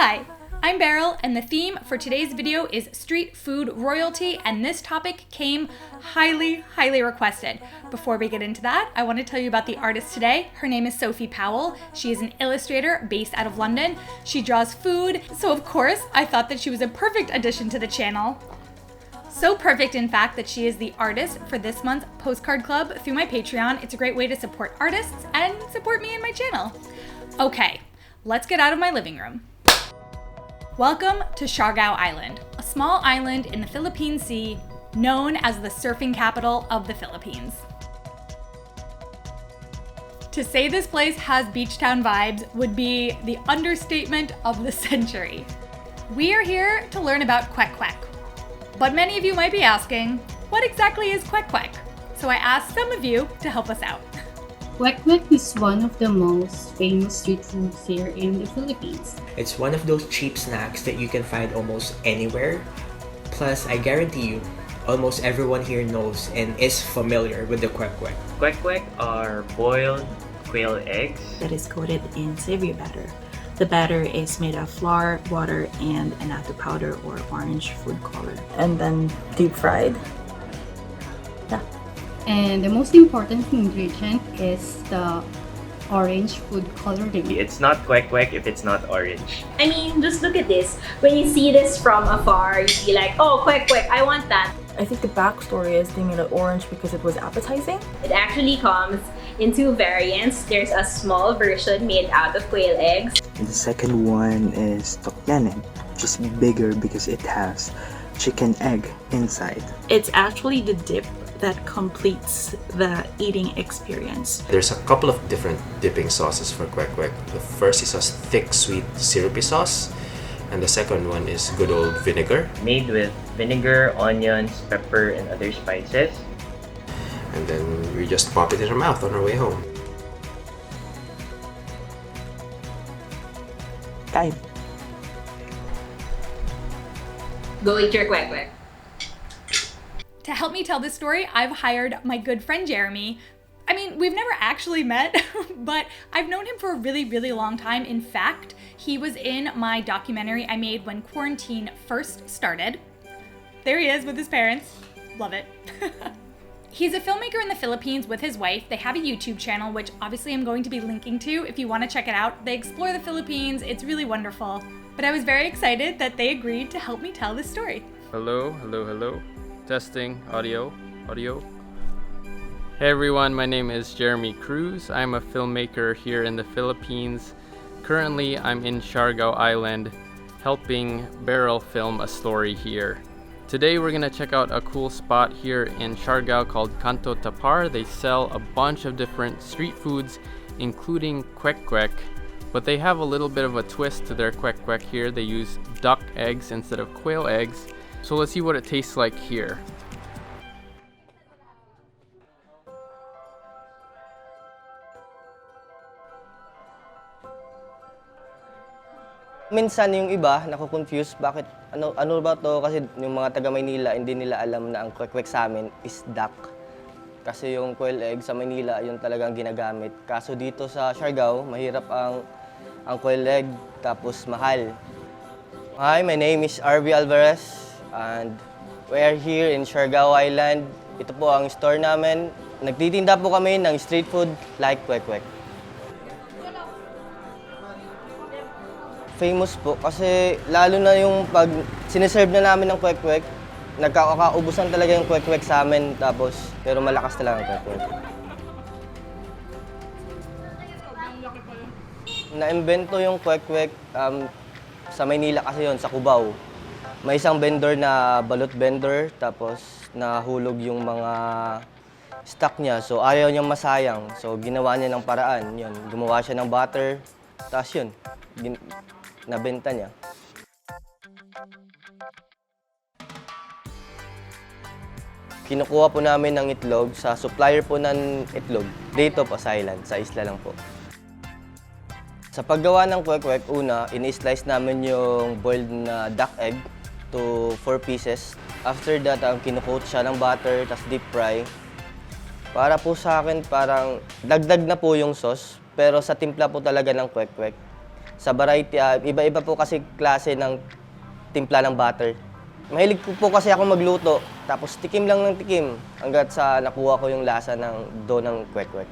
Hi, I'm Beryl, and the theme for today's video is street food royalty, and this topic came highly requested. Before we get into that, I want to tell you about the artist today. Her name is Sophie Powell. She is an illustrator based out of London. She draws food, so of course, I thought that she was a perfect addition to the channel. So perfect, in fact, that she is the artist for this month's Postcard Club through my Patreon. It's a great way to support artists and support me and my channel. Okay, let's get out of my living room. Welcome to Siargao Island, a small island in the Philippine Sea known as the surfing capital of the Philippines. To say this place has beach town vibes would be the understatement of the century. We are here to learn about Kwek Kwek. But many of you might be asking, what exactly is Kwek Kwek? So I asked some of you to help us out. Kwek Kwek is one of the most famous street foods here in the Philippines. It's one of those cheap snacks that you can find almost anywhere. Plus, I guarantee you, almost everyone here knows and is familiar with the Kwek Kwek. Kwek Kwek are boiled quail eggs that is coated in savory batter. The batter is made of flour, water, and annatto powder or orange food color. And then deep fried. Yeah. And the most important ingredient is the orange food coloring. It's not Kwek Kwek if it's not orange. I mean, just look at this. When you see this from afar, you'd be like, oh, Kwek Kwek, I want that. I think the backstory is they made it orange because it was appetizing. It actually comes in two variants. There's a small version made out of quail eggs. The second one is tokyanen, just bigger because it has chicken egg inside. It's actually the dip that completes the eating experience. There's a couple of different dipping sauces for Kwek Kwek. The first is a thick, sweet, syrupy sauce, and the second one is good old vinegar. Made with vinegar, onions, pepper, and other spices. And then we just pop it in our mouth on our way home. Kain. Go eat your Kwek Kwek. To help me tell this story, I've hired my good friend Jeremy. I mean, we've never actually met, but I've known him for a really long time. In fact, he was in my documentary I made when quarantine first started. There he is with his parents. Love it. He's a filmmaker in the Philippines with his wife. They have a YouTube channel, which obviously I'm going to be linking to if you want to check it out. They explore the Philippines. It's really wonderful. But I was very excited that they agreed to help me tell this story. Hello. Testing, audio. Hey everyone, my name is Jeremy Cruz. I'm a filmmaker here in the Philippines. Currently, I'm in Siargao Island, helping Beryl film a story here. Today we're gonna check out a cool spot here in Siargao called Kanto Tapar. They sell a bunch of different street foods, including Kwek Kwek, but they have a little bit of a twist to their Kwek Kwek here. They use duck eggs instead of quail eggs. So let's see what it tastes like here. Minsan yung iba naku-confuse bakit ano ba to, kasi yung mga taga Maynila hindi nila alam na ang Kwek Kwek sa amin is duck. Kasi yung quail egg sa Maynila yun talagang ginagamit. Kaso dito sa Siargao, mahirap ang quail egg tapos mahal. Hi, my name is RV Alvarez and we are here in Siargao Island. Ito po ang store namin. Nagtitinda po kami ng street food like Kwek Kwek. Famous po kasi lalo na yung pag sineserve na namin ng Kwek Kwek, nagkakaubusan talaga yung Kwek Kwek sa amin, tapos pero malakas talaga ang Kwek Kwek. Na-invento yung Kwek Kwek sa Maynila kasi yon, sa Cubao. May isang vendor na balot vendor, tapos nahulog yung mga stock niya, so ayaw niyang masayang. So ginawa niya ng paraan, yun. Gumawa siya ng butter, tapos yun, nabenta niya. Kinukuha po namin ng itlog sa supplier po ng itlog dito po sa island, sa isla lang po. Sa paggawa ng Kwek Kwek, una, ini-slice namin yung boiled na duck egg to 4 pieces. After that, kinukoat siya ng butter, tas deep fry. Para po sa akin, parang dagdag na po yung sauce, pero sa timpla po talaga ng Kwek Kwek. Sa variety, iba-iba po kasi klase ng timpla ng butter. Mahilig po kasi ako magluto, tapos tikim lang ng tikim hanggat sa nakuha ko yung lasa ng dough ng kwek-kwek.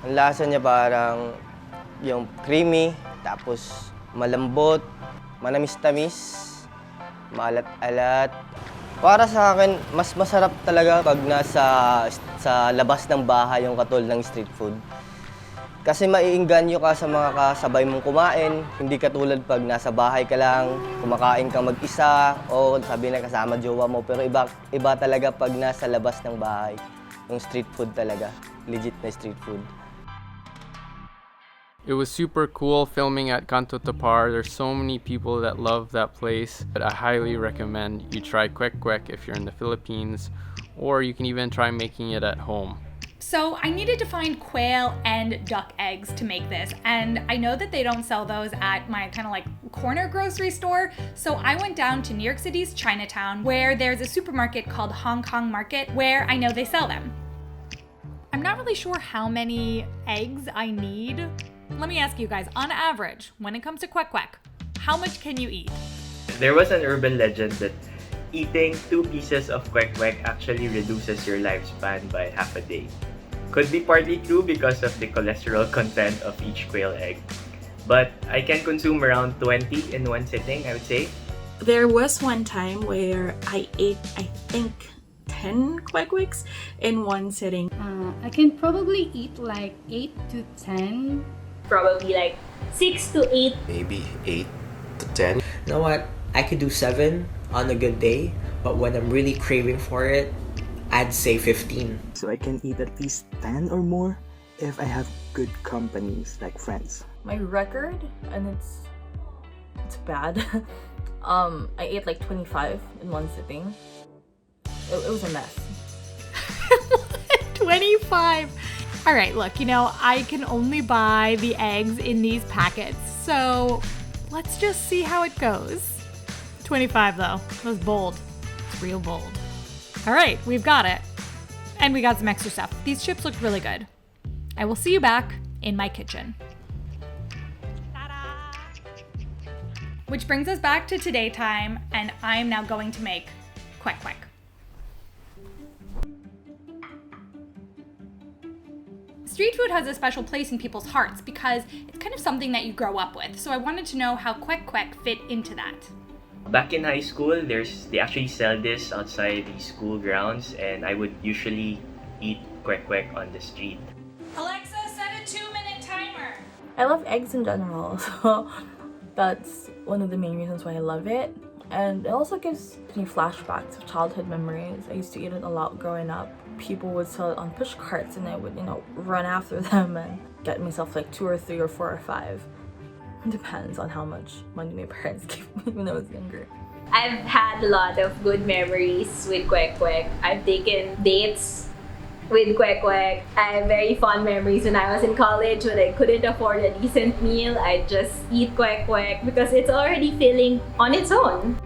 Ang lasa niya parang yung creamy, tapos malambot, manamis-tamis, maalat-alat. Para sa akin, mas masarap talaga pag sa labas ng bahay yung katulad ng street food. Kasi maiinganyo ka sa mga kasabay mong kumain, hindi katulad pag nasa bahay ka lang, kumakain kang mag-isa, o sabi na kasama jowa mo. Pero iba talaga pag nasa labas ng bahay, yung street food talaga, legit na street food. It was super cool filming at Canto Tapar. There's so many people that love that place, but I highly recommend you try kwek kwek if you're in the Philippines, or you can even try making it at home. So I needed to find quail and duck eggs to make this, and I know that they don't sell those at my kind of like corner grocery store, so I went down to New York City's Chinatown, where there's a supermarket called Hong Kong Market, where I know they sell them. I'm not really sure how many eggs I need. Let me ask you guys, on average, when it comes to kwek kwek, how much can you eat? There was an urban legend that eating 2 pieces of kwek kwek actually reduces your lifespan by half a day. Could be partly true because of the cholesterol content of each quail egg. But I can consume around 20 in one sitting, I would say. There was one time where I ate, I think, 10 kwek kweks in one sitting. I can probably eat like 8 to 10. Probably like 6 to 8. Maybe 8 to 10. You know what? I could do 7 on a good day, but when I'm really craving for it, I'd say 15. So I can eat at least 10 or more if I have good companies like friends. My record, and it's bad. I ate like 25 in one sitting. It was a mess. 25. All right, look, you know, I can only buy the eggs in these packets, so let's just see how it goes. 25 though, that's bold. It's real bold. All right, we've got it. And we got some extra stuff. These chips look really good. I will see you back in my kitchen. Ta-da! Which brings us back to today time, and I am now going to make kwek kwek. Street food has a special place in people's hearts because it's kind of something that you grow up with. So I wanted to know how kwek kwek fit into that. Back in high school, they actually sell this outside the school grounds, and I would usually eat kwek kwek on the street. Alexa, set a 2-minute timer. I love eggs in general, so that's one of the main reasons why I love it. And it also gives me flashbacks of childhood memories. I used to eat it a lot growing up. People would sell it on push carts, and I would, run after them and get myself like 2 or 3 or 4 or 5. It depends on how much money my parents gave me when I was younger. I've had a lot of good memories with kwek kwek. I've taken dates with kwek kwek. I have very fond memories when I was in college when I couldn't afford a decent meal. I'd just eat kwek kwek because it's already filling on its own.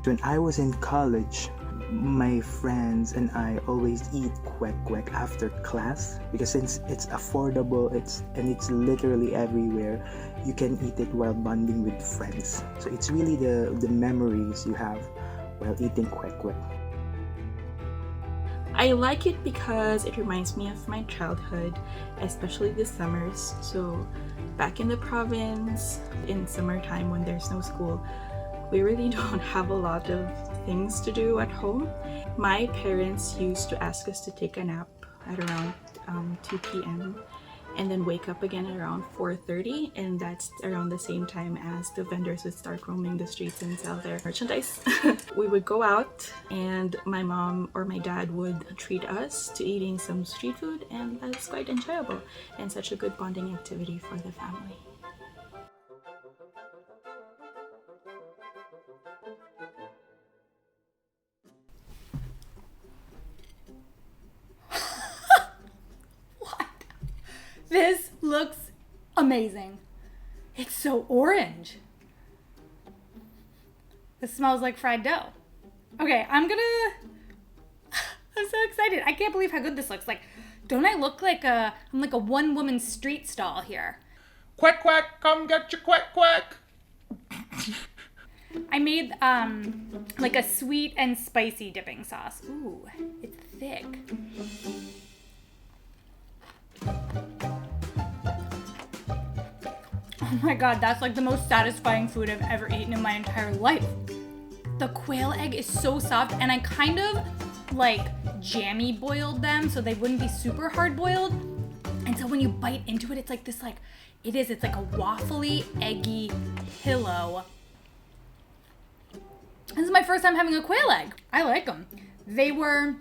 When I was in college, my friends and I always eat kwek kwek after class because since it's affordable, it's literally everywhere. You can eat it while bonding with friends. So it's really the memories you have while eating kwek kwek. I like it because it reminds me of my childhood, especially the summers. So back in the province, in summertime when there's no school, we really don't have a lot of things to do at home. My parents used to ask us to take a nap at around 2 p.m. and then wake up again around 4:30, and that's around the same time as the vendors would start roaming the streets and sell their merchandise. We would go out and my mom or my dad would treat us to eating some street food, and that's quite enjoyable and such a good bonding activity for the family. This looks amazing. It's so orange. This smells like fried dough. Okay, I'm so excited. I can't believe how good this looks. Like, Don't I look like I'm like a one-woman street stall here? Quack, quack, come get your quack, quack. I made like a sweet and spicy dipping sauce. Ooh, it's thick. Oh my god, that's like the most satisfying food I've ever eaten in my entire life. The quail egg is so soft, and I kind of like jammy boiled them so they wouldn't be super hard boiled. And so when you bite into it, it's like this it's like a waffly, eggy pillow. This is my first time having a quail egg. I like them. They were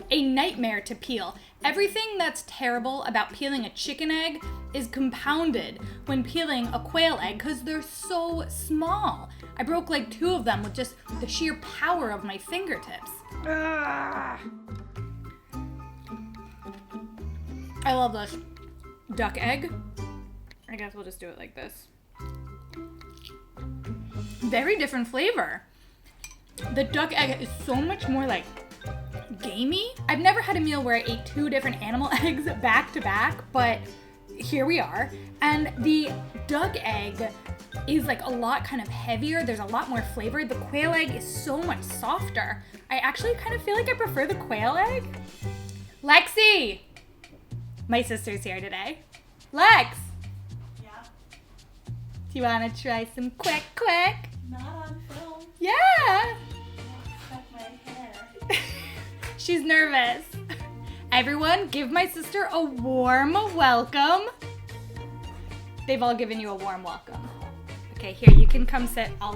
a nightmare to peel. Everything that's terrible about peeling a chicken egg is compounded when peeling a quail egg because they're so small. I broke like 2 of them with just the sheer power of my fingertips. Ah. I love this duck egg. I guess we'll just do it like this. Very different flavor. The duck egg is so much more like gamey. I've never had a meal where I ate 2 different animal eggs back to back, but here we are. And the duck egg is like a lot kind of heavier. There's a lot more flavor. The quail egg is so much softer. I actually kind of feel like I prefer the quail egg. Lexi! My sister's here today. Lex! Yeah? Do you want to try some quack quack? Not on film. Yeah! Cut my hair. She's nervous. Everyone, give my sister a warm welcome. They've all given you a warm welcome. Okay, here, you can come sit. I'll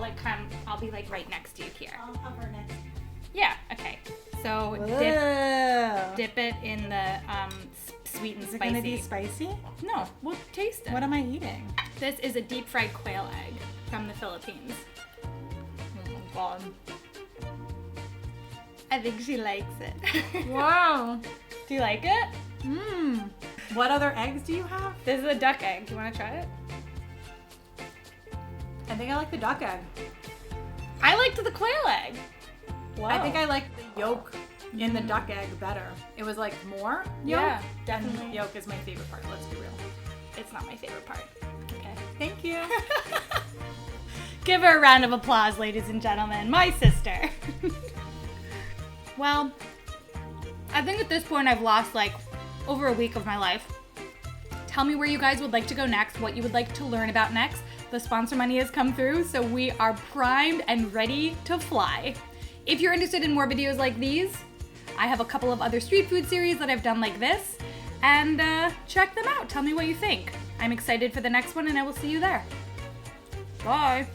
be like right next to you here. I'll have her next. Yeah, okay. So dip it in the sweet and spicy. Is it gonna be spicy? No, we'll taste it. What am I eating? This is a deep fried quail egg from the Philippines. Oh my god. I think she likes it. Wow. Do you like it? Mmm. What other eggs do you have? This is a duck egg. Do you want to try it? I think I like the duck egg. I liked the quail egg. Wow. I think I like the yolk in the duck egg better. It was like more yolk. Yeah, definitely. And yolk is my favorite part, let's be real. It's not my favorite part. Okay. Thank you. Give her a round of applause, ladies and gentlemen. My sister. Well, I think at this point I've lost like over a week of my life. Tell me where you guys would like to go next, what you would like to learn about next. The sponsor money has come through, so we are primed and ready to fly. If you're interested in more videos like these, I have a couple of other street food series that I've done like this, and check them out. Tell me what you think. I'm excited for the next one, and I will see you there. Bye.